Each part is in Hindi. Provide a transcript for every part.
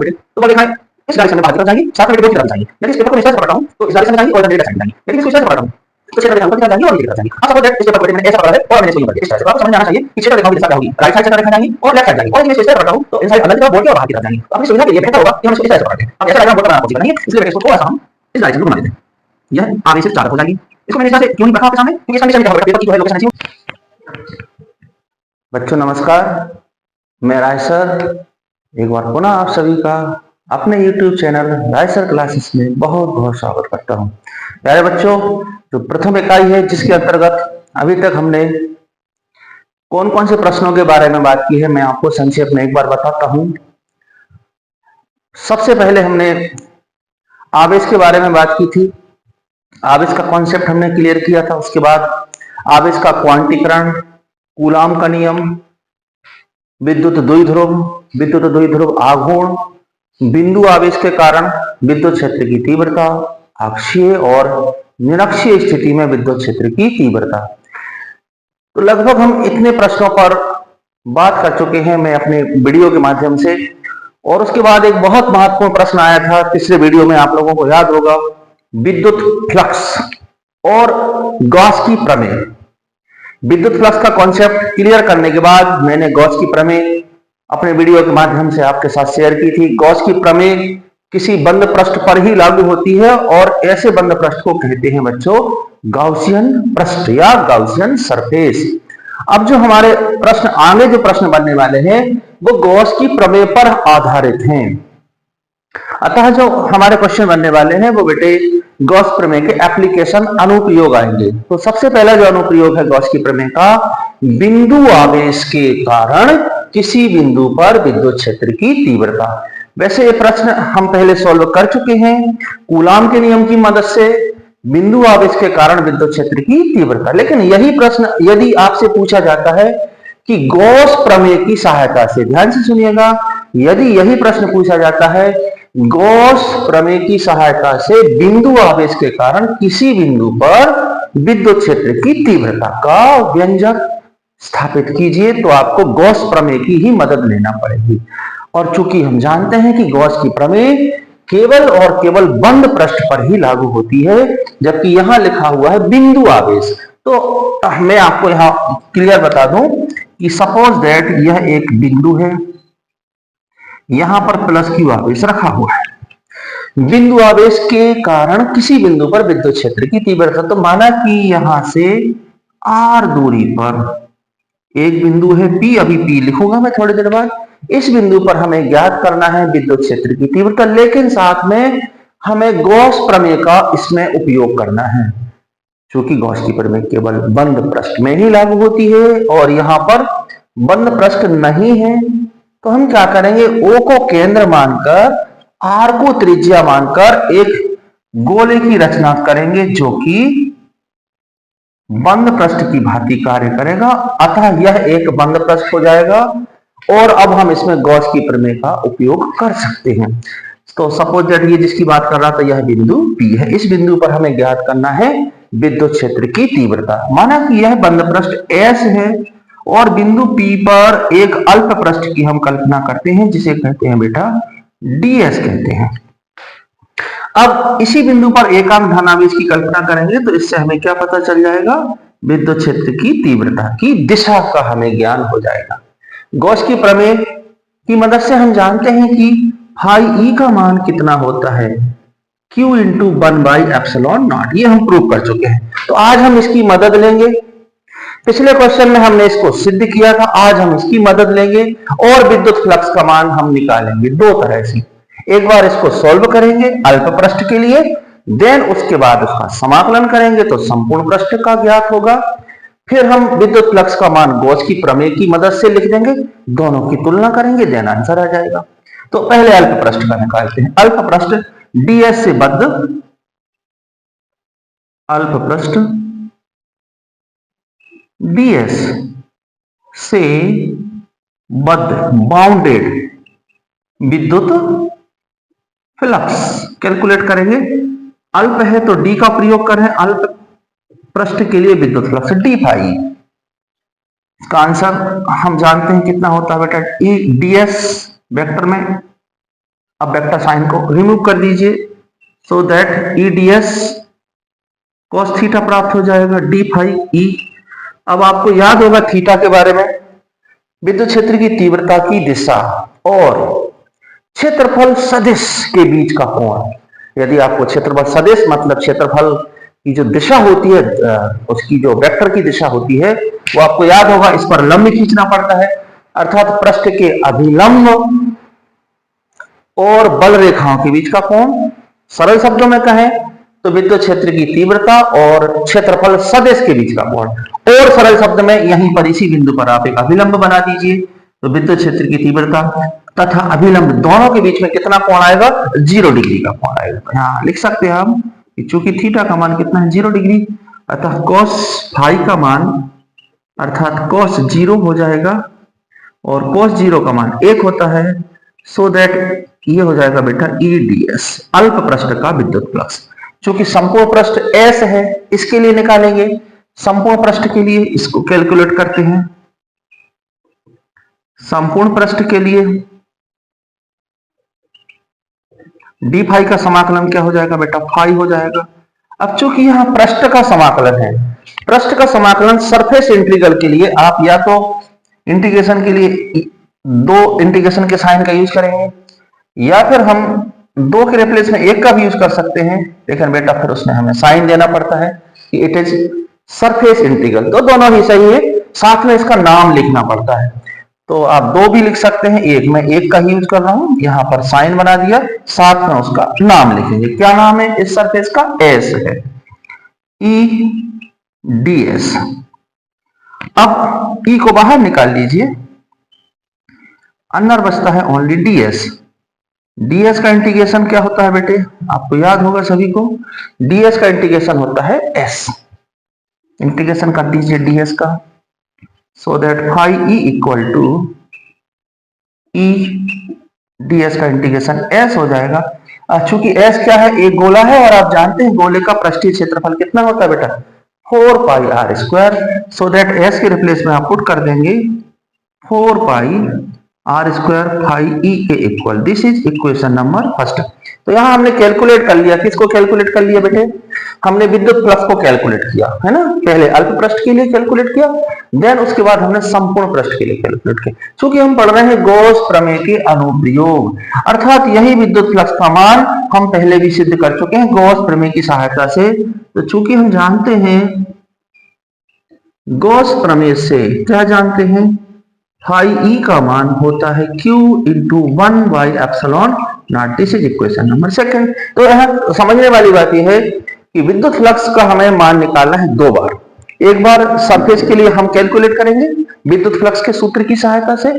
बेटे तो बोल देखा है इस डायरेक्शन में बाहर की तरफ जाएंगे, साथ में बेटे बोर्ड की तरफ जाएंगे। यदि इस पेपर को मैं इस तरह से पढ़ता हूं तो इस डायरेक्शन में जाएंगे और डायरेक्ट साइड जाएंगे। यदि इसको इस तरह से पढ़ता हूं तो क्षेत्र रेखा ऊपर की तरफ जाएंगे और नीचे की तरफ जाएंगे। अब सपोज दैट इस पेपर को मैंने ऐसा पढ़ा है और मैंने इसको यूं कर दिया इस तरह से। तो आपको समझ में आना चाहिए कि क्षेत्र रेखाओं की दिशा क्या होगी, राइट साइड से रेखा जाएंगी और लेफ्ट साइड जाएंगी। और यदि मैं इस तरह पढ़ता हूं तो इनसाइड अंदर की तरफ बोर्ड के और बाहर की तरफ जाएंगे। तो अपनी सुविधा के लिए बेहतर होगा कि हम इसको इस तरह से पढ़ते हैं। अब ऐसा डायग्राम बोर्ड बनाना कोशिश करेंगे, इसलिए इसको थोड़ा सा हम इस डायरेक्शन में घुमा देते हैं। यह आगे से चार हो जाएगी। इसको मैंने इस तरह से क्यों नहीं रखा आपके सामने, क्योंकि इस कंडीशन में क्या होगा, पेपर की जो है लोकेशन ऐसी हो। बच्चों नमस्कार, मैं राय सर एक बार पुनः आप सभी का अपने YouTube चैनल राय सर क्लासेस में बहुत बहुत स्वागत करता हूं। प्यारे बच्चों, जो प्रथम इकाई है जिसके अंतर्गत अभी तक हमने कौन कौन से प्रश्नों के बारे में बात की है, मैं आपको संक्षेप में एक बार बताता हूं। सबसे पहले हमने आवेश के बारे में बात की थी, आवेश का कॉन्सेप्ट हमने क्लियर किया था। उसके बाद आवेश का क्वांटीकरण, कूलाम का नियम, विद्युत द्विध्रुव आघूर्ण, बिंदु आवेश के कारण विद्युत क्षेत्र की तीव्रता, अक्षीय और निरक्षीय स्थिति में विद्युत क्षेत्र की तीव्रता। तो लगभग हम इतने प्रश्नों पर बात कर चुके हैं मैं अपने वीडियो के माध्यम से। और उसके बाद एक बहुत महत्वपूर्ण प्रश्न आया था पिछले वीडियो में, आप लोगों को याद होगा, विद्युत फ्लक्स और गॉस की प्रमेय। विद्युत फ्लक्स का कॉन्सेप्ट क्लियर करने के बाद मैंने गॉस की प्रमेय अपने वीडियो के माध्यम से आपके साथ शेयर की थी। गॉस की प्रमेय किसी बंद पृष्ठ पर ही लागू होती है और ऐसे बंद पृष्ठ को कहते हैं बच्चों गाउसियन पृष्ठ या गाउसियन सरफेस। अब जो हमारे प्रश्न आगे जो प्रश्न बनने वाले हैं वो गॉस की प्रमेय पर आधारित हैं। अतः जो हमारे क्वेश्चन बनने वाले हैं वो बेटे गॉस प्रमेय के एप्लीकेशन अनुप्रयोग आएंगे। तो सबसे पहला जो अनुप्रयोग है गॉस की प्रमेय का, बिंदु आवेश के कारण किसी बिंदु पर विद्युत क्षेत्र की तीव्रता। वैसे ये प्रश्न हम पहले सॉल्व कर चुके हैं कूलाम के नियम की मदद से, बिंदु आवेश के कारण विद्युत क्षेत्र की तीव्रता। लेकिन यही प्रश्न यदि आपसे पूछा जाता है कि गॉस प्रमेय की सहायता से, ध्यान से सुनिएगा, यदि यही प्रश्न पूछा जाता है गॉस प्रमेय की सहायता से बिंदु आवेश के कारण किसी बिंदु पर विद्युत क्षेत्र की तीव्रता का व्यंजक स्थापित कीजिए, तो आपको गॉस प्रमेय की ही मदद लेना पड़ेगी। और चूंकि हम जानते हैं कि गॉस की प्रमेय केवल और केवल बंद पृष्ठ पर ही लागू होती है, जबकि यहां लिखा हुआ है बिंदु आवेश। तो मैं आपको यहां क्लियर बता दूं कि सपोज दैट यह एक बिंदु है, यहां पर प्लस क्यू आवेश रखा हुआ है। बिंदु आवेश के कारण किसी बिंदु पर विद्युत क्षेत्र की तीव्रता, तो माना कि यहां से आर दूरी पर एक बिंदु है P, अभी P लिखूंगा मैं थोड़ी देर बाद। इस बिंदु पर हमें ज्ञात करना है विद्युत क्षेत्र की तीव्रता, लेकिन साथ में हमें गॉस प्रमेय का इसमें उपयोग करना है। क्योंकि गॉस की प्रमेय केवल बंद पृष्ठ में ही लागू होती है और यहां पर बंद पृष्ठ नहीं है, तो हम क्या करेंगे, O को केंद्र मानकर, R को त्रिज्या मानकर एक गोले की रचना करेंगे जो कि बंद पृष्ठ की भांति कार्य करेगा। अतः यह एक बंद पृष्ठ हो जाएगा और अब हम इसमें गॉस की प्रमेय का उपयोग कर सकते हैं। तो सपोज दैट ये जिसकी बात कर रहा था यह बिंदु P है, इस बिंदु पर हमें ज्ञात करना है विद्युत क्षेत्र की तीव्रता। माना कि यह बंद पृष्ठ S है और बिंदु P पर एक अल्प पृष्ठ की हम कल्पना करते हैं जिसे कहते हैं बेटा ds कहते हैं। अब इसी बिंदु पर एकांक धनावेश की कल्पना करेंगे तो इससे हमें क्या पता चल जाएगा, विद्युत क्षेत्र की तीव्रता की दिशा का हमें ज्ञान हो जाएगा। गॉस की प्रमेय की मदद से हम जानते हैं कि फाई ई का मान कितना होता है, Q इंटू 1/ε0। ये हम प्रूव कर चुके हैं। तो आज हम इसकी मदद लेंगे। पिछले क्वेश्चन में हमने इसको सिद्ध किया था, आज हम इसकी मदद लेंगे और विद्युत फ्लक्स का मान हम निकालेंगे दो तरह से। एक बार इसको सॉल्व करेंगे अल्प पृष्ठ के लिए, देन उसके बाद उसका समाकलन करेंगे तो संपूर्ण पृष्ठ का ज्ञात होगा। फिर हम विद्युत फ्लक्स का मान गॉस की प्रमेय की मदद से लिख देंगे, दोनों की तुलना करेंगे, देन आंसर आ जाएगा। तो पहले अल्प पृष्ठ का निकालते हैं। अल्प पृष्ठ ds से बद्ध, अल्प पृष्ठ ds से बद्ध बाउंडेड विद्युत फ्लक्स कैलकुलेट करेंगे। अल्प है तो d का प्रयोग करें, अल्प पृष्ठ के लिए विद्युत फ्लक्स d फाई। इसका आंसर हम जानते हैं कितना होता है बेटा, ds वेक्टर में अब वेक्टर साइन को रिमूव कर दीजिए, so that E D S cos theta प्राप्त हो जाएगा डी फाई ई। अब आपको याद होगा थीटा के बारे में, विद्युत क्षेत्र की तीव्रता की दिशा और क्षेत्रफल सदिश के बीच का कोण। यदि आपको क्षेत्रफल सदिश मतलब क्षेत्रफल की जो दिशा होती है, उसकी जो वेक्टर की दिशा होती है, वो आपको याद होगा, इस पर लंब खींचना पड़ता है, अर्थात पृष्ठ के अभिलंब और बल रेखाओं के बीच का कोण। सरल शब्दों में कहें तो विद्युत क्षेत्र की तीव्रता और क्षेत्रफल सदिश के बीच का कोण। और सरल शब्द में यहीं पर इसी बिंदु पर आप एक अभिलंब बना दीजिए, तो विद्युत क्षेत्र की तीव्रता तथा अभिलंब दोनों के बीच में कितना कोण आएगा? 0 डिग्री का कोण आएगा। यहाँ लिख सकते हैं हम, चूंकि थीटा का मान कितना है? 0 डिग्री, अतः cos फाई का मान अर्थात cos 0 हो जाएगा और cos 0 का मान 1 होता है, सो दैट ये हो जाएगा बेटा EDS, अल्प पृष्ठ का विद्युत फ्लक्स। चूंकि संपूर्ण पृष्ठ S है, इसके लिए निकालेंगे, संपूर्ण पृष्ठ के लिए इसको कैलकुलेट करते हैं। संपूर्ण पृष्ठ के लिए डी फाई का समाकलन क्या हो जाएगा बेटा? फाई हो जाएगा। अब चूंकि यहां पृष्ठ का समाकलन है, पृष्ठ का समाकलन सरफेस इंटीग्रल के लिए आप या तो इंटीग्रेशन के लिए 2 इंटीग्रेशन के साइन का यूज करेंगे, या फिर हम 2 के रिप्लेस में 1 का भी यूज कर सकते हैं, लेकिन बेटा फिर उसमें हमें साइन देना पड़ता है कि इट इज सरफेस इंटीग्रल। तो दोनों ही सही है, साथ में इसका नाम लिखना पड़ता है। तो आप 2 भी लिख सकते हैं, 1 में 1 का ही यूज कर रहा हूं, यहां पर साइन बना दिया, साथ में उसका नाम लिखेंगे। क्या नाम है इस सरफेस का? एस है, EDS। अब E को बाहर निकाल लीजिए, अंदर बचता है ओनली DS। DS का इंटीग्रेशन क्या होता है बेटे? आपको याद होगा सभी को, DS का इंटीग्रेशन होता है S। इंटीग्रेशन कर दीजिए DS का, so that phi E equal to EDS का इंटीग्रेशन S हो जाएगा। चूंकि S क्या है? एक गोला है, और आप जानते हैं गोले का पृष्ठीय क्षेत्रफल कितना होता है बेटा? 4 pi r square. So that S के रिप्लेस में आप पुट कर देंगे 4 pi r square phi E के equal. This is equation number first. तो यहां हमने कैलकुलेट कर लिया, किसको कैलकुलेट कर लिया बेटे? हमने विद्युत फ्लक्स को कैलकुलेट किया है ना, पहले अल्प पृष्ठ के लिए कैलकुलेट किया, देन उसके बाद हमने संपूर्ण पृष्ठ के लिए कैलकुलेट किया। क्योंकि हम पढ़ रहे हैं गॉस प्रमेय के अनुप्रयोग, अर्थात यही विद्युत फ्लक्स का मान हम पहले भी सिद्ध कर चुके हैं गॉस प्रमेय की सहायता से। तो चूंकि हम जानते हैं गॉस प्रमेय से, क्या जानते हैं? फाई ई का मान होता है Q into 1 by epsilon not. This is equation number second. तो यहां समझने वाली बात यह है कि विद्युत फ्लक्स का हमें मान निकालना है 2 बार। एक बार सरफेस के लिए हम कैलकुलेट करेंगे विद्युत फ्लक्स के सूत्र की सहायता से,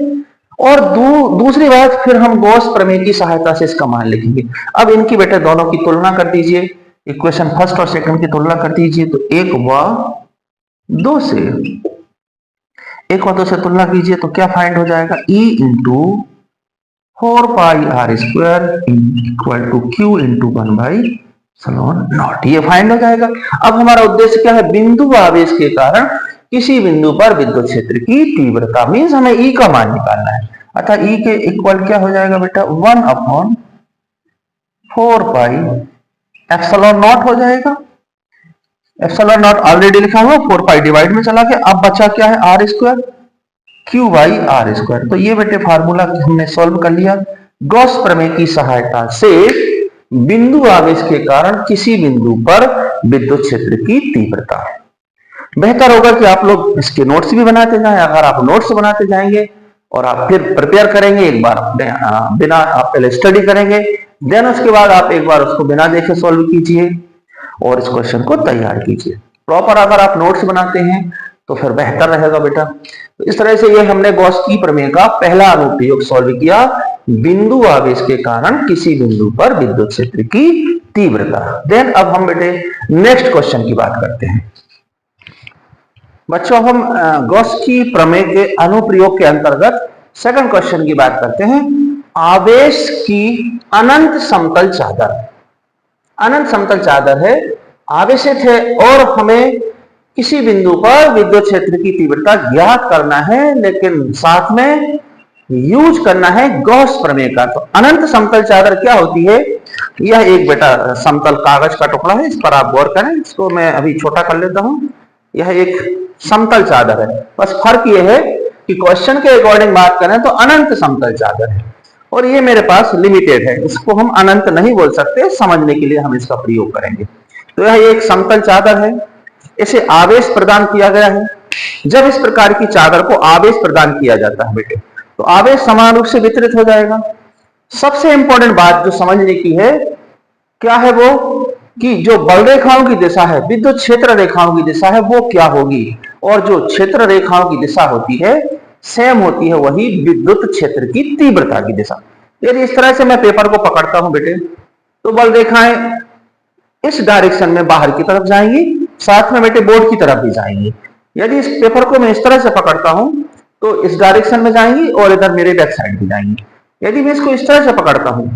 और दूसरी बात फिर हम गॉस प्रमेय की सहायता से इसका मान लिखेंगे। अब इनकी बेटे दोनों की तुलना कर दीजिए, इक्वेशन फर्स्ट और सेकंड की तुलना कर दीजिए। तो 1 व 2 से 1 व 2 से तुलना कीजिए तो क्या फाइंड हो जाएगा? E into 4 pi r square equal to Q into 1 by epsilon not. ये फाइंड हो जाएगा। अब हमारा उद्देश्य क्या है? बिंदु आवेश के कारण किसी बिंदु पर विद्युत क्षेत्र की तीव्रता, मीन्स हमें E का मान निकालना है। अतः E के इक्वल क्या हो जाएगा बेटा? 1 अपॉन 4 पाई एप्सिलॉन नॉट हो जाएगा। एप्सिलॉन नॉट ऑलरेडी लिखा हुआ, 4 पाई डिवाइड में चला गया। अब बचा क्या है? R square Q by r square. तो ये बेटे फार्मूला हमने सॉल्व कर लिया। गॉस प्रमेय की सहायता से बिंदु आवेश के कारण किसी बिंदु पर विद्युत क्षेत्र की तीव्रता। बेहतर होगा कि आप लोग इसके नोट्स भी बनाते जाएं। अगर आप नोट्स बनाते जाएंगे और आप फिर प्रिपेयर करेंगे, एक बार बिना आप पहले स्टडी करेंगे, देन उसके बाद आप एक बार उसको बिना देखे सॉल्व कीजिए और इस क्वेश्चन को तैयार कीजिए। प्रॉपर अगर आप नोट्स बनाते हैं तो फिर बेहतर रहेगा बेटा। तो इस तरह से ये हमने गॉस की प्रमेय का पहला अनुप्रयोग सॉल्व किया, बिंदु आवेश के कारण किसी बिंदु पर विद्युत क्षेत्र की तीव्रता। देन अब हम बेटे नेक्स्ट क्वेश्चन की बात करते हैं। बच्चों हम गॉस की प्रमेय के अनुप्रयोग के अंतर्गत सेकंड क्वेश्चन की बात करते हैं। आवेश की अनंत समतल चादर, अनंत समतल चादर है, आवेशित है, और हमें किसी बिंदु पर विद्युत क्षेत्र की तीव्रता ज्ञात करना है, लेकिन साथ में यूज करना है गॉस प्रमेय का। तो अनंत समतल चादर क्या होती है? यह एक बेटा समतल कागज का टुकड़ा है, इस पर आप गौर करें। इसको मैं अभी छोटा कर लेता हूं। यह एक समतल चादर है, बस फर्क यह है कि क्वेश्चन के अकॉर्डिंग बात करें तो अनंत समतल चादर है, और ये मेरे पास लिमिटेड है, इसको हम अनंत नहीं बोल सकते। समझने के लिए हम इसका प्रयोग करेंगे। तो यह एक समतल चादर है, इसे आवेश प्रदान किया गया है। जब इस प्रकार की चादर को आवेश प्रदान किया जाता है बेटे, तो आवेश समान रूप से वितरित हो जाएगा। सबसे इंपॉर्टेंट बात जो समझने की है, क्या है वो, कि जो बल रेखाओं की दिशा है, विद्युत क्षेत्र रेखाओं की दिशा है, वो क्या होगी, और जो क्षेत्र रेखाओं की दिशा होती है सेम होती है, वही विद्युत क्षेत्र की तीव्रता की दिशा। यदि इस तरह से मैं पेपर को पकड़ता हूं बेटे, तो बल रेखाएं इस डायरेक्शन में बाहर की तरफ जाएंगी, साथ में बेटे बोर्ड की तरफ भी जाएंगी। यदि इस पेपर को मैं इस तरह से पकड़ता हूं तो इस डायरेक्शन में जाएंगी और इधर मेरे बैक साइड भी जाएंगी। यदि मैं इसको इस तरह से पकड़ता हूं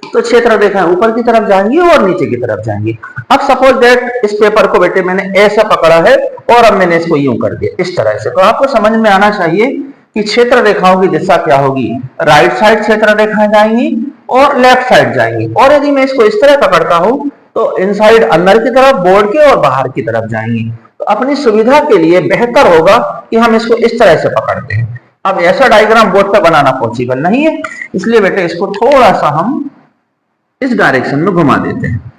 तो क्षेत्र रेखाएं ऊपर की तरफ जाएंगी और नीचे की तरफ जाएंगी। अब सपोज दैट इस पेपर को बेटे मैंने ऐसा पकड़ा है और अब मैंने इसको यूं कर दिया इस तरह से, तो आपको समझ में आना चाहिए कि क्षेत्र रेखाओं की दिशा क्या होगी। राइट साइड क्षेत्र रेखाएं जाएंगी और लेफ्ट साइड जाएंगी। और यदि मैं इसको इस तरह पकड़ता हूं तो इनसाइड अंदर की तरफ, बोर्ड के, और बाहर की तरफ जाएंगी। तो अपनी सुविधा के लिए बेहतर होगा कि हम इसको इस तरह से पकड़ते हैं। अब ऐसा डायग्राम बोर्ड पर बनाना पॉसिबल नहीं है, इसलिए बेटे इसको थोड़ा सा हम इस डायरेक्शन में घुमा देते हैं।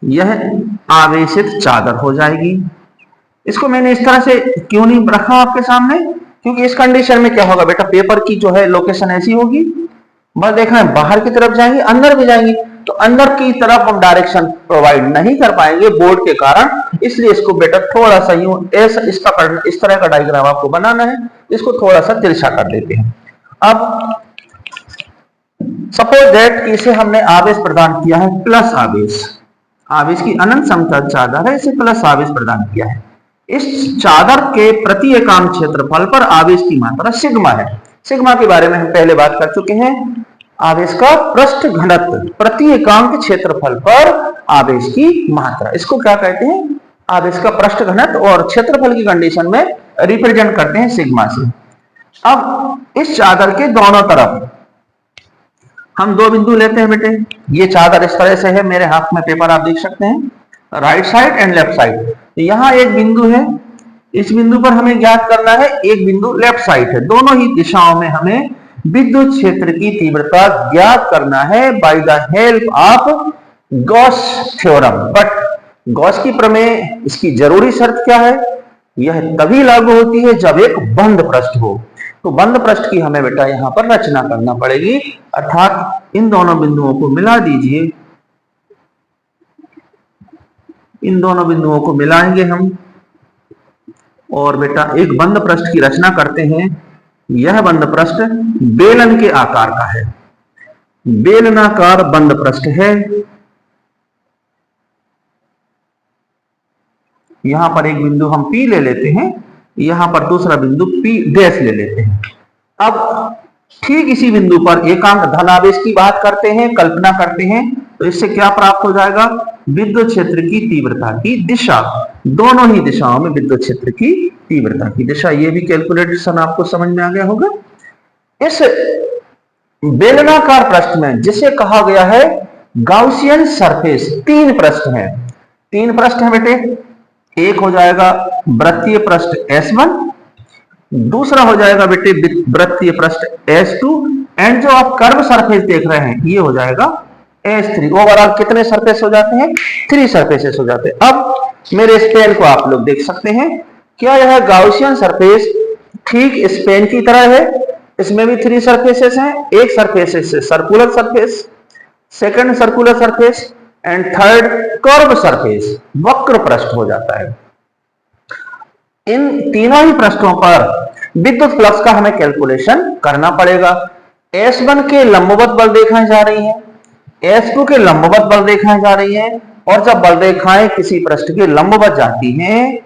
यह आवेशित चादर हो जाएगी। इसको मैंने इस तरह से क्यों नहीं रखा आपके सामने, क्योंकि इस कंडीशन में क्या होगा बेटा, पेपर की जो है लोकेशन ऐसी होगी, बस देखा है बाहर की तरफ जाएंगी, अंदर भी जाएंगी, तो अंदर की तरफ हम डायरेक्शन प्रोवाइड नहीं कर पाएंगे बोर्ड के कारण। इसलिए इसको बेटा थोड़ा सा यूं ऐसा इस तरह का डायग्राम आपको बनाना है, इसको थोड़ा सा तिरछा कर देते हैं। अब सपोज दैट इसे हमने आवेश प्रदान किया है प्लस आवेश, आवेश की अनंत समतल चादर है, इसे प्लस आवेश प्रदान किया है। इस चादर के प्रति एकांक क्षेत्रफल पर आवेश की मात्रा सिग्मा है। सिग्मा के बारे में हम पहले बात कर चुके हैं। आवेश का पृष्ठ घनत्व प्रति एकांक क्षेत्रफल पर आवेश की मात्रा, इसको क्या कहते हैं, आवेश का पृष्ठ घनत्व, और क्षेत्रफल की कंडीशन में रिप्रेजेंट करते हैं सिग्मा से। अब इस चादर के दोनों तरफ हम दो बिंदु लेते हैं बेटे। ये चादर इस तरह से है, मेरे हाथ में पेपर आप देख सकते हैं, right side and left side. यहां एक बिंदु है, इस बिंदु पर हमें ज्ञात करना है, एक बिंदु लेफ्ट साइड है। दोनों ही दिशाओं में हमें विद्युत क्षेत्र की तीव्रता ज्ञात करना है by the help of Gauss theorem. But Gauss की प्रमेय, इसकी जरूरी शर्त क्या है, यह तभी लागू होती है जब एक बंद पृष्ठ हो। तो बंद पृष्ठ की हमें बेटा यहां पर रचना करना पड़ेगी, अर्थात इन दोनों बिंदुओं को मिला दीजिए, इन दोनों बिंदुओं को मिलाएंगे हम, और बेटा एक बंद पृष्ठ की रचना करते हैं। यह बंद पृष्ठ बेलन के आकार का है, बेलनाकार बंद पृष्ठ है। यहां पर एक बिंदु हम P ले लेते हैं, यहां पर दूसरा बिंदु P डैश ले लेते हैं। अब ठीक इसी बिंदु पर एकांक धनावेश की बात करते हैं, कल्पना करते हैं, तो इससे क्या प्राप्त हो जाएगा, विद्युत क्षेत्र की तीव्रता की दिशा, दोनों ही दिशाओं में विद्युत क्षेत्र की तीव्रता की दिशा। ये भी कैलकुलेशन आपको समझ में आ गया होगा। इस बेलनाकार पृष्ठ में जिसे कहा गया है गाउसियन सरफेस, तीन पृष्ठ हैं, तीन पृष्ठ हैं बेटे। एक हो जाएगा वृत्तीय पृष्ठ S1, दूसरा हो जाएगा बेटे वृत्तीय पृष्ठ S2, एंड जो आप कर्व सरफेस देख रहे हैं ये हो जाएगा S3। ओवरऑल कितने सरफेस हो जाते हैं, 3 सरफेसेस हो जाते हैं। अब मेरे स्पेन को आप लोग देख सकते हैं, क्या यह गाउसियन सरफेस ठीक स्पेन की तरह है, इसमें भी 3 सरफेसेस हैं। एक सरफेस से circular surface, second circular surface, and third curve surface, वक्र पृष्ठ हो जाता है। इन तीनों ही पृष्ठों पर विद्युत फ्लक्स का हमें कैलकुलेशन करना पड़ेगा। S1 के लंबवत बल रेखाएं जा रही हैं, S2 के लंबवत बल रेखाएं जा रही हैं, और जब बल रेखाएं किसी पृष्ठ के लंबवत जाती हैं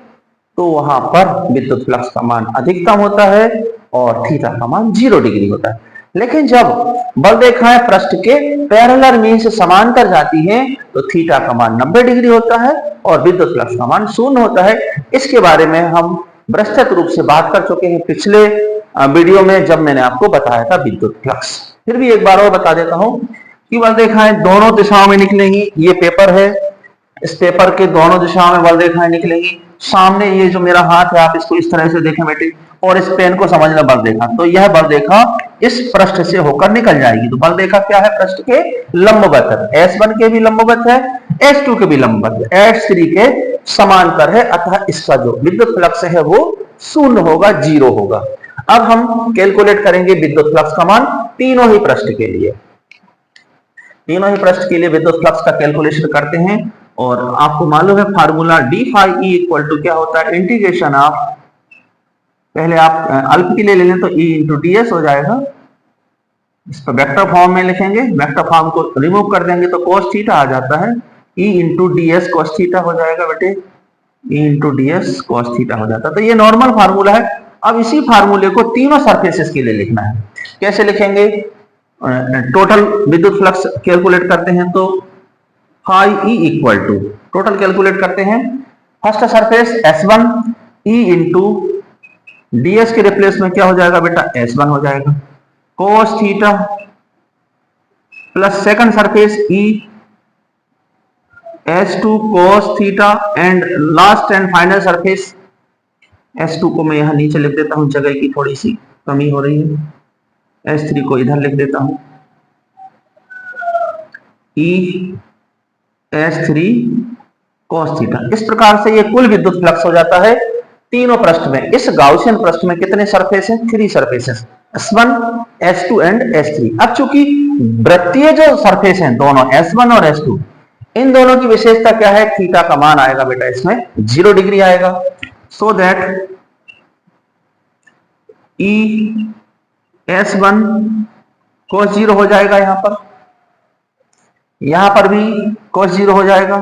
तो वहां पर विद्युत फ्लक्स का मान अधिकतम होता है और थीटा का मान 0 डिग्री होता है। लेकिन जब बल रेखाएं पृष्ठ के पैरेलल मीन से समांतर जाती हैं तो थीटा का मान 90 डिग्री होता है और विद्युत फ्लक्स का मान 0 होता है। इसके बारे में हम विस्तृत रूप से बात कर चुके हैं पिछले वीडियो में जब मैंने आपको बताया था विद्युत फ्लक्स। फिर भी एक बार और बता देता हूं कि बल रेखाएं दोनों दिशाओं में निकलेंगी। ये पेपर है, इस पेपर के दोनों दिशाओं में बल रेखाएं निकलेंगी। सामने ये जो मेरा हाथ है आप इसको इस तरह से देखें बेटे, और इस पेन को समझना बल रेखा। तो यह बल रेखा इस पृष्ठ से होकर निकल जाएगी। तो बल रेखा क्या है? पृष्ठ के लंबवत है। S1 के भी लंबवत है, S2 के भी लंबवत है, S3 के समांतर है। अतः इसका जो विद्युत फ्लक्स है वो शून्य होगा, 0 होगा। अब हम कैलकुलेट करेंगे विद्युत फ्लक्स का मान तीनों ही पृष्ठ के लिए। तीनों ही पृष्ठ के लिए विद्युत फ्लक्स का कैलकुलेशन करते हैं। और आपको मालूम है formula d phi E equal to क्या होता है? इंटीग्रेशन ऑफ, पहले आप अल्प के लिए ले लें तो ई इंटू डी एस हो जाएगा। इसको वेक्टर फॉर्म में लिखेंगे, वेक्टर फॉर्म को रिमूव कर देंगे तो कोस थीटा आ जाता है। E into D S cos theta हो जाएगा बेटे, E into D S cos theta हो जाता है। तो ये नॉर्मल फार्मूला है। अब इसी फार्मूले को तीनों सरफेसेस के लिए लिखना है। कैसे लिखेंगे? टोटल विद्युत फ्लक्स कैलकुलेट करते हैं तो phi E equal to, total calculate करते हैं, first surface S1 E into ds के रिप्लेस में क्या हो जाएगा बेटा? S1 हो जाएगा, cos theta plus second surface E S2 cos theta and last and final surface S2 को मैं यहां नीचे लिख देता हूं, जगह की थोड़ी सी कमी हो रही है। S3 को इधर लिख देता हूं, E S3 cos थीटा। इस प्रकार से ये कुल विद्युत फ्लक्स हो जाता है तीनों पृष्ठ में। इस गाउसियन पृष्ठ में कितने सरफेस हैं? 3 surfaces, S1 S2 and S3। अब चूंकि वृत्तीय जो सरफेस हैं दोनों S1 और S2, इन दोनों की विशेषता क्या है? थीटा का मान आएगा बेटा इसमें 0 डिग्री आएगा। सो दैट E S1 cos 0 हो जाएगा, यहां पर भी cos 0 हो जाएगा,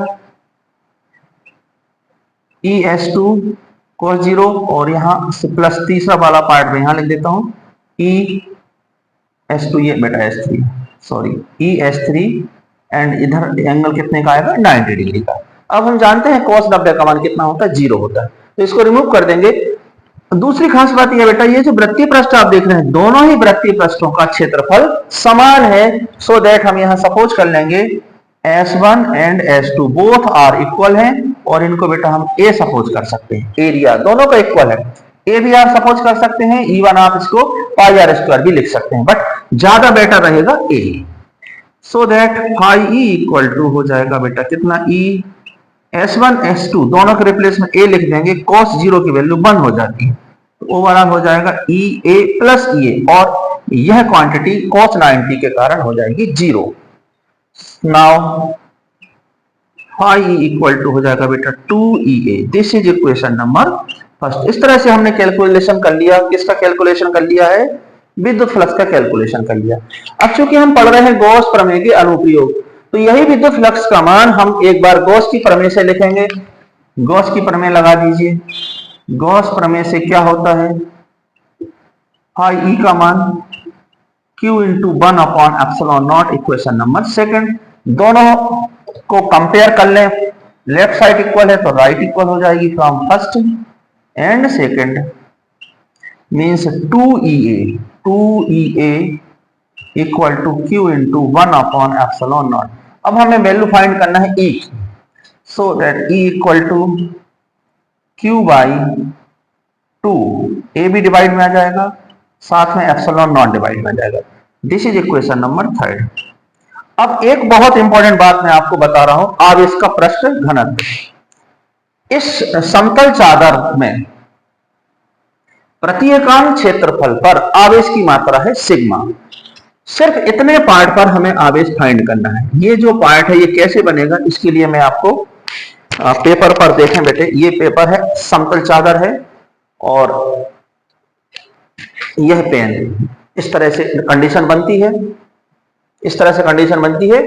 E S2 cos 0, और यहां से प्लस तीसरा वाला पार्ट में यहां लिख देता हूं E S2, ये बेटा S3, sorry E S3, and इधर एंगल कितने का आएगा? 90 डिग्री का। अब हम जानते हैं cos 90 का मान कितना होता है? 0 होता है। तो इसको रिमूव कर देंगे। दूसरी खास बात यह बेटा, ये जो वृत्तीय पृष्ठ आप देख रहे हैं, दोनों ही वृत्तीय पृष्ठों का क्षेत्रफल समान है। सो दैट हम यहां सपोज कर लेंगे S1 and S2 both are equal हैं, और इनको बेटा हम A सपोज कर सकते हैं। एरिया दोनों का इक्वल है, A भी R सपोज कर सकते हैं, इवन आप इसको पाई आर स्क्वायर भी लिख सकते हैं, बट ज्यादा बेटर रहेगा A। So that phi E equal to हो जाएगा बेटा कितना? E S1 S2 दोनों के रिप्लेस में A लिख देंगे, cos 0 की वैल्यू 1 हो जाती है, तो ओवरऑल हो जाएगा EA प्लस EA, और यह क्वांटिटी cos 90 के कारण हो जाएगी 0। Now phi E equal to हो जाएगा बेटा 2EA। This is equation number first. इस तरह से हमने कैलकुलेशन कर लिया। किसका कैलकुलेशन कर लिया है? विद्युत फ्लक्स का कैलकुलेशन कर लिया। अब चूंकि हम पढ़ रहे हैं गॉस प्रमेय के अनुप्रयोग, तो यही विद्युत फ्लक्स का मान हम एक बार गॉस की प्रमेय से लिखेंगे। गॉस की प्रमेय लगा दीजिए। गॉस प्रमेय से क्या होता है? फाई ई का मान Q into 1 upon epsilon not, equation number second. दोनों को कंपेयर कर लें, लेफ्ट साइड इक्वल है तो राइट इक्वल हो जाएगी from first and second, means 2EA equal to Q into 1 upon epsilon not. अब हमें वैल्यू फाइंड करना है E, so that E equal to Q by 2, A भी डिवाइड में आ जाएगा, साथ में एप्सिलॉन नॉट डिवाइड में आ जाएगा। This is equation number third. अब एक बहुत इंपॉर्टेंट बात मैं आपको बता रहा हूं, आवेश का पृष्ठ घनत्व। इस समतल चादर में प्रति एकांक क्षेत्रफल पर आवेश की मात्रा है सिग्मा। सिर्फ इतने पार्ट पर हमें आवेश फाइंड करना है। ये जो पार्ट है ये कैसे बनेगा, इसके लिए मैं आपको पेपर पर देखें बेटे, ये पेपर है, समतल चादर है, और यह पेन। इस तरह से कंडीशन बनती है, इस तरह से कंडीशन बनती है।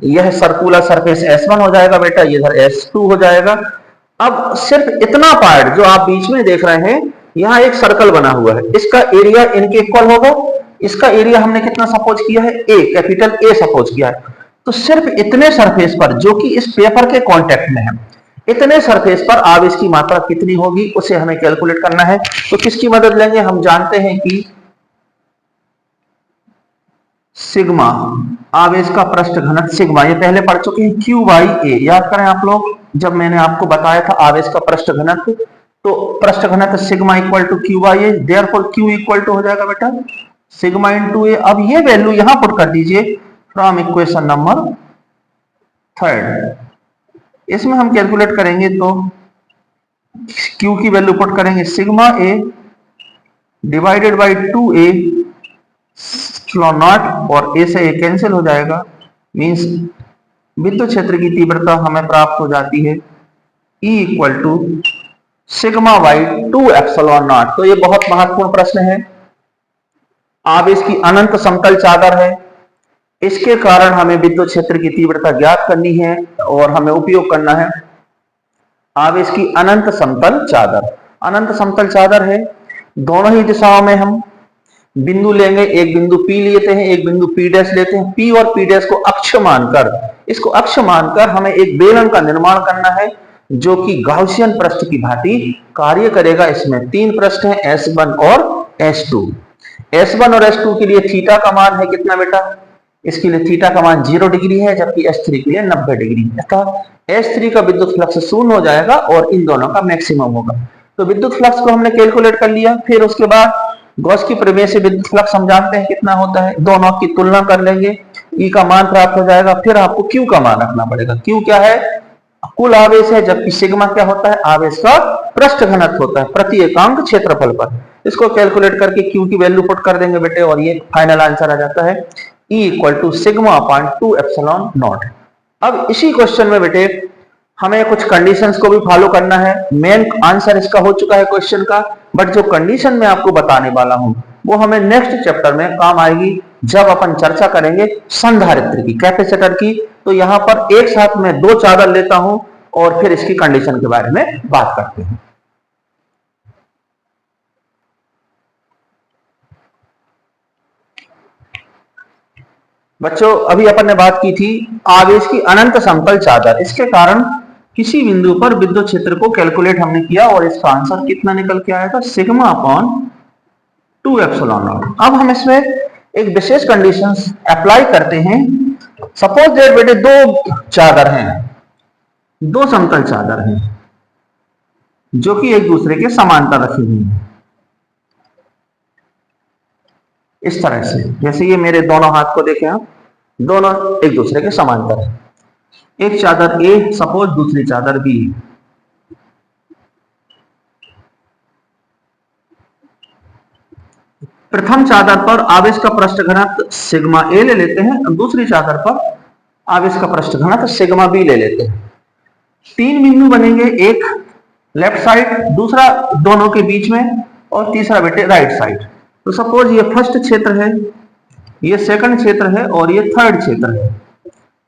यह सर्कुलर सरफेस S1 हो जाएगा बेटा, इधर S2 हो जाएगा। अब सिर्फ इतना पार्ट जो आप बीच में देख रहे हैं, यहां एक सर्कल बना हुआ है, इसका एरिया इनके इक्वल होगा। इसका एरिया हमने कितना सपोज किया है? A, कैपिटल A सपोज किया है। तो सिर्फ इतने सरफेस पर, जो कि इस पेपर के कांटेक्ट में है, इतने सरफेस पर आवेश की मात्रा कितनी होगी उसे हमें कैलकुलेट करना है। तो किसकी मदद लेंगे? हम जानते हैं कि सिग्मा आवेश का पृष्ठ घनत्व सिग्मा, ये पहले पढ़ चुके हैं, क्यू बाई ए। याद करें आप लोग, जब मैंने आपको बताया था आवेश का पृष्ठ घनत्व, तो पृष्ठ घनत्व sigma equal to Q by A, therefore Q equal to हो जाएगा बेटा सिग्मा इंटू ए। अब ये वैल्यू यहां पुट कर दीजिए फ्रॉम इक्वेशन नंबर 3। इसमें हम कैलकुलेट करेंगे तो क्यू की वैल्यू पुट करेंगे sigma A divided by 2a not, और ए से ए कैंसिल हो जाएगा, मींस विद्युत क्षेत्र की तीव्रता हमें प्राप्त हो जाती है E equal to sigma by 2 epsilon not. तो ये बहुत महत्वपूर्ण प्रश्न है। आवेश की अनंत समतल चादर है, इसके कारण हमें विद्युत क्षेत्र की तीव्रता ज्ञात करनी है और हमें उपयोग करना है आवेश की अनंत समतल चादर। अनंत समतल चादर है, दोनों ही दिशाओं में हम बिंदु लेंगे, एक बिंदु P लेते हैं, एक बिंदु P डैश लेते हैं। P और P डैश को अक्ष मानकर, इसको अक्ष मानकर हमें एक बेलन का निर्माण करना है जो कि गाउसियन पृष्ठ की भांति कार्य करेगा। इसमें 3 पृष्ठ हैं, S1 और S2। S1 और S2 के लिए थीटा का मान है कितना बेटा? इसके लिए थीटा का मान 0 डिग्री है, जबकि S3 के लिए 90 डिग्री। अतः S3 का विद्युत फ्लक्स शून्य हो जाएगा और इन दोनों का मैक्सिमम होगा। तो विद्युत फ्लक्स को हमने कैलकुलेट कर लिया। फिर उसके बाद गॉस की प्रमेय से विद्युत फ्लक्स हम जानते हैं कितना होता है, दोनों की तुलना कर लेंगे, E का मान प्राप्त हो जाएगा। फिर आपको Q का मान रखना पड़ेगा। Q क्या है? कुल आवेश है, जबकि सिग्मा क्या होता है? आवेश का पृष्ठ घनत्व होता है प्रति एकांक क्षेत्रफल पर। इसको कैलकुलेट करके Q की वैल्यू पुट कर देंगे बेटे और ये फाइनल आंसर आ जाता है E equal to sigma upon 2 epsilon not. अब इसी क्वेश्चन में बेटे हमें कुछ कंडीशंस को भी फॉलो करना है। मेन आंसर इसका हो चुका है क्वेश्चन का, बट जो कंडीशन मैं आपको बताने वाला हूं वो हमें नेक्स्ट चैप्टर में काम आएगी, जब अपन चर्चा करेंगे संधारित्र की, कैपेसिटर की। तो यहां पर एक साथ मैं 2 चादर लेता हूं और फिर इसकी कंडीशन के बारे में बात करते हैं। बच्चों, अभी अपन ने बात की थी आवेश की अनंत समतल चादर। इसके कारण किसी बिंदु पर विद्युत क्षेत्र को कैलकुलेट हमने किया और इसका आंसर कितना निकल के आया था? Sigma upon 2 epsilon not. अब हम इसमें एक विशेष कंडीशंस अप्लाई करते हैं। सपोज दैट बेटे 2 चादर हैं, 2 समतल चादर हैं जो कि एक दूसरे के समांतर रखी हुई है इस तरह से। जैसे ये मेरे दोनों हाथ को देखें आप, दोनों एक दूसरे के समांतर है। एक चादर A सपोज, दूसरी चादर B। प्रथम चादर पर आवेश का पृष्ठ घनत्व सिग्मा A ले लेते हैं और दूसरी चादर पर आवेश का पृष्ठ घनत्व सिग्मा B ले लेते हैं। 3 बिंदु बनेंगे, एक लेफ्ट साइड, दूसरा दोनों के बीच में और तीसरा बेटे राइट साइड। तो सपोज ये फर्स्ट क्षेत्र है, ये सेकंड क्षेत्र है और ये थर्ड क्षेत्र है।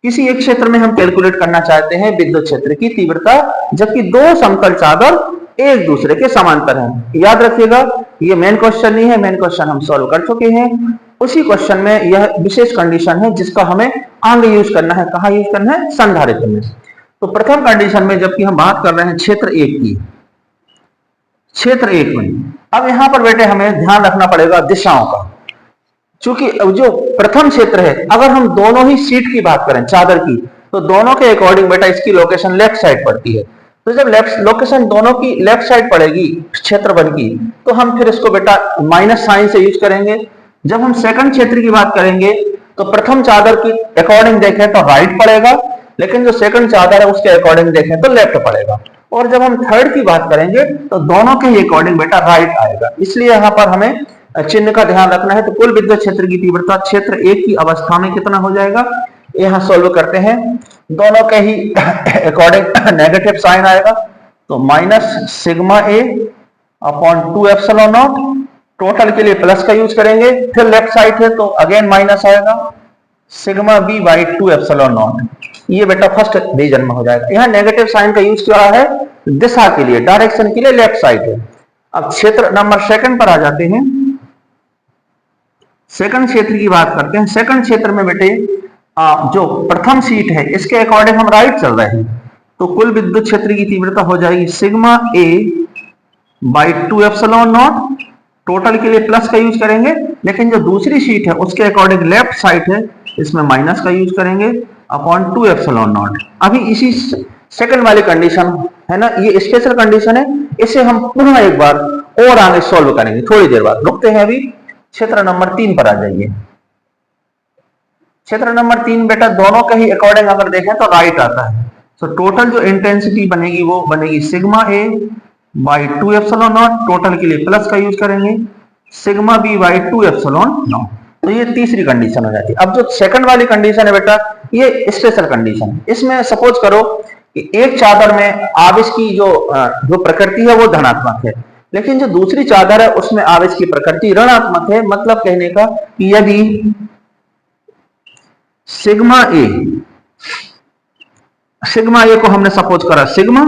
किसी एक क्षेत्र में हम कैलकुलेट करना चाहते हैं विद्युत क्षेत्र की तीव्रता, जबकि 2 समतल चादर एक दूसरे के समांतर हैं। याद रखिएगा, ये मेन क्वेश्चन नहीं है, मेन क्वेश्चन हम सॉल्व कर चुके हैं। उसी क्वेश्चन में यह विशेष कंडीशन है जिसका हमें आगे यूज करना है। कहां यूज करना है? संधारित्र में। तो प्रथम कंडीशन में जबकि हम बात कर रहे हैं क्षेत्र 1 की, क्षेत्र 1 में अब यहां पर बेटे हमें ध्यान रखना पड़ेगा दिशाओं का। क्योंकि जो प्रथम क्षेत्र है, अगर हम दोनों ही सीट की बात करें चादर की, तो दोनों के अकॉर्डिंग बेटा इसकी लोकेशन लेफ्ट साइड पड़ती है। तो जब लेफ्ट लोकेशन दोनों की लेफ्ट साइड पड़ेगी क्षेत्र 1 की, तो हम फिर इसको बेटा माइनस साइन से यूज करेंगे। जब हम सेकंड क्षेत्र की बात करेंगे तो प्रथम चादर की अकॉर्डिंग देखें तो राइट पड़ेगा, लेकिन जो सेकंड चादर है उसके अकॉर्डिंग देखें तो लेफ्ट पड़ेगा। और जब हम थर्ड की बात करेंगे तो दोनों के ही अकॉर्डिंग बेटा राइट आएगा। इसलिए यहां पर हमें चिन्ह का ध्यान रखना है। तो कुल विद्युत क्षेत्र की तीव्रता क्षेत्र 1 की अवस्था में कितना हो जाएगा? यहां सॉल्व करते हैं, दोनों के ही अकॉर्डिंग नेगेटिव साइन आएगा, तो minus sigma A upon 2 epsilon not. Total के लिए प्लस का यूज करेंगे, फिर लेफ्ट साइड है तो अगेन माइनस आएगा, sigma B by 2 epsilon not. ये बेटा फर्स्ट रीजन में हो जाएगा। यहां नेगेटिव साइन का यूज किया है दिशा के लिए, डायरेक्शन के लिए लेफ्ट साइड है। अब क्षेत्र नंबर सेकंड पर आ जाते हैं। सेकंड क्षेत्र की बात करते हैं। सेकंड क्षेत्र में बेटे जो प्रथम सीट है इसके अकॉर्डिंग हम राइट चल रहे हैं, तो कुल विद्युत क्षेत्र की तीव्रता हो जाएगी sigma A by 2 epsilon not. Total के लिए प्लस का यूज करेंगे, लेकिन जो दूसरी शीट है उसके अकॉर्डिंग लेफ्ट साइड है, इसमें माइनस का यूज करेंगे अपॉन 2 एप्सिलॉन नॉट। अभी इसी सेकंड वाली कंडीशन है ना, ये स्पेशल कंडीशन है, इसे हम पुनः एक बार और आगे सॉल्व करेंगे थोड़ी देर बाद। रुकते हैं अभी, क्षेत्र नंबर 3 पर आ जाइए। क्षेत्र नंबर 3 बेटा दोनों के ही अकॉर्डिंग अगर देखें तो राइट आता है। तो टोटल जो इंटेंसिटी बनेगी वो बनेगी sigma A by 2 epsilon not, total के लिए प्लस का यूज करेंगे, sigma B by 2 epsilon not. तो ये तीसरी कंडीशन हो जाती है। अब जो सेकंड वाली कंडीशन है बेटा, ये स्पेशल कंडीशन है। इसमें सपोज करो कि एक चादर में आवेश की जो प्रकृति है वो धनात्मक है, लेकिन जो दूसरी चादर है उसमें आवेश की प्रकृति ऋणात्मक है। मतलब कहने का कि यदि सिग्मा ए को हमने सपोज करा सिग्मा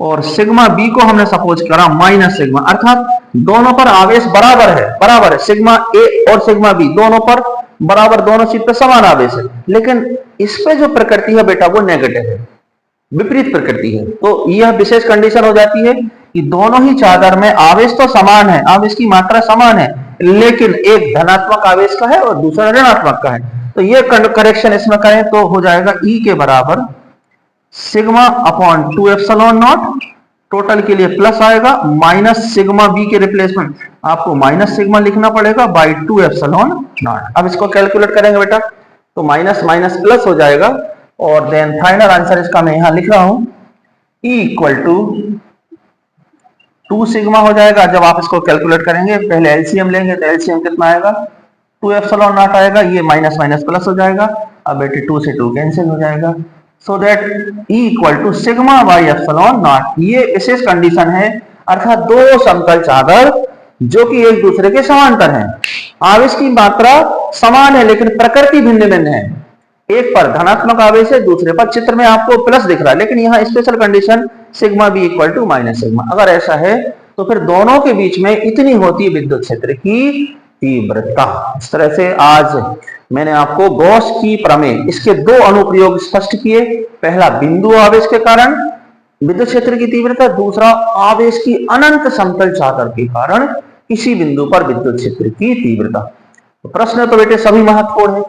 और सिग्मा बी को हमने सपोज करा माइनस सिग्मा, अर्थात दोनों पर आवेश बराबर है सिग्मा ए और सिग्मा बी दोनों पर बराबर, दोनों चीज पे समान आवेश है, लेकिन इस पे जो प्रकृति है बेटा वो नेगेटिव है, विपरीत प्रकृति है। तो यह विशेष कंडीशन हो जाती है कि दोनों ही चादर में आवेश तो समान है, आवेश की मात्रा समान है, लेकिन एक धनात्मक आवेश का है और दूसरा ऋणात्मक का है। तो ये करेक्शन इसमें करें तो हो जाएगा ई के बराबर sigma upon 2 epsilon not, total के लिए प्लस आएगा, माइनस सिग्मा बी के रिप्लेसमेंट आपको माइनस सिग्मा लिखना पड़ेगा बाई 2 एप्सिलॉन नॉट। अब इसको कैलकुलेट करेंगे बेटा तो माइनस माइनस प्लस हो जाएगा और देन फाइनल आंसर इसका मैं यहां लिख रहा हूं E इक्वल टू 2 सिग्मा हो जाएगा। जब आप इसको कैलकुलेट करेंगे पहले एलसीएम लेंगे तो एलसीएम कितना आएगा 2 एप्सिलॉन नॉट आएगा, ये माइनस माइनस प्लस हो जाएगा, अब बेटे 2 से 2 कैंसिल हो जाएगा। So that E equal to sigma by epsilon not. ये विशेष कंडीशन है, अर्थात दो समतल चादर जो कि एक दूसरे के समांतर हैं, आवेश की मात्रा समान है लेकिन प्रकृति भिन्न भिन्न है, एक पर धनात्मक आवेश है दूसरे पर चित्र में आपको प्लस दिख रहा है, लेकिन यहाँ special condition sigma B equal to minus sigma. अगर ऐसा है तो फिर दोनों के बीच में इतनी होती है विद्युत क्षेत्र की तीव्रता। इस तरह से आज मैंने आपको गॉस की प्रमेय इसके दो अनुप्रयोग स्पष्ट किए। पहला बिंदु आवेश के कारण विद्युत क्षेत्र की तीव्रता, दूसरा आवेश की अनंत समतल चादर के कारण किसी बिंदु पर विद्युत क्षेत्र की तीव्रता। तो प्रश्न तो बेटे सभी महत्वपूर्ण है,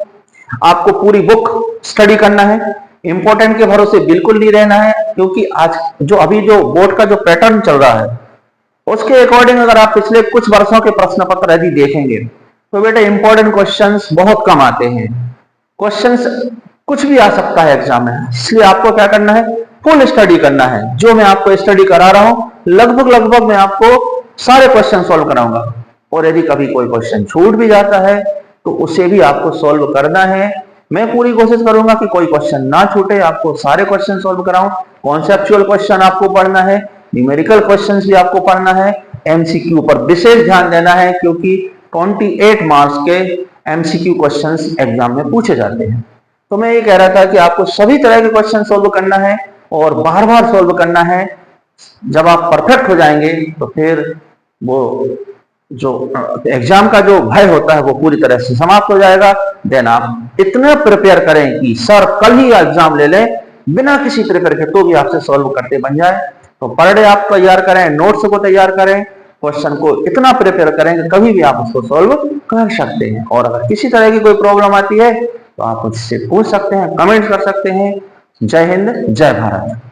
आपको पूरी बुक स्टडी करना है, इंपॉर्टेंट के भरोसे बिल्कुल नहीं रहना है, क्योंकि आज जो अभी जो बोर्ड का जो पैटर्न चल रहा है उसके अकॉर्डिंग अगर आप पिछले कुछ वर्षों के प्रश्न पत्र यदि देखेंगे तो बेटे इंपॉर्टेंट क्वेश्चंस बहुत कम आते हैं। क्वेश्चंस कुछ भी आ सकता है एग्जाम में, इसलिए आपको क्या करना है, फुल स्टडी करना है। जो मैं आपको स्टडी करा रहा हूं लगभग मैं आपको सारे क्वेश्चन सॉल्व कराऊंगा, और यदि कभी कोई क्वेश्चन छूट भी जाता है तो उसे भी आपको सॉल्व करना है। मैं पूरी कोशिश करूंगा कि कोई क्वेश्चन ना छूटे, आपको सारे क्वेश्चन सॉल्व कराऊं। कॉन्सेप्चुअल क्वेश्चन आपको पढ़ना है, न्यूमेरिकल क्वेश्चंस भी आपको पढ़ना है, एमसीक्यू पर विशेष ध्यान देना है, क्योंकि 28 मार्क्स के एमसीक्यू क्वेश्चंस एग्जाम में पूछे जाते हैं। तो मैं ये कह रहा था कि आपको सभी तरह के क्वेश्चन सॉल्व करना है और बार बार सॉल्व करना है। जब आप परफेक्ट हो जाएंगे तो फिर वो जो एग्जाम का जो भय होता है वो पूरी तरह से समाप्त हो जाएगा। देन आप इतना प्रिपेयर करें कि सर कल ही एग्जाम ले लें बिना किसी प्रिपेयर के, तो भी आपसे सॉल्व करते बन जाए। तो पर डे आप तैयार करें, नोट्स को तैयार करें, क्वेश्चन को इतना प्रिपेयर करें कि कभी भी आप उसको सॉल्व कर सकते हैं। और अगर किसी तरह की कोई प्रॉब्लम आती है तो आप मुझसे पूछ सकते हैं, कमेंट कर सकते हैं। जय हिंद, जय भारत।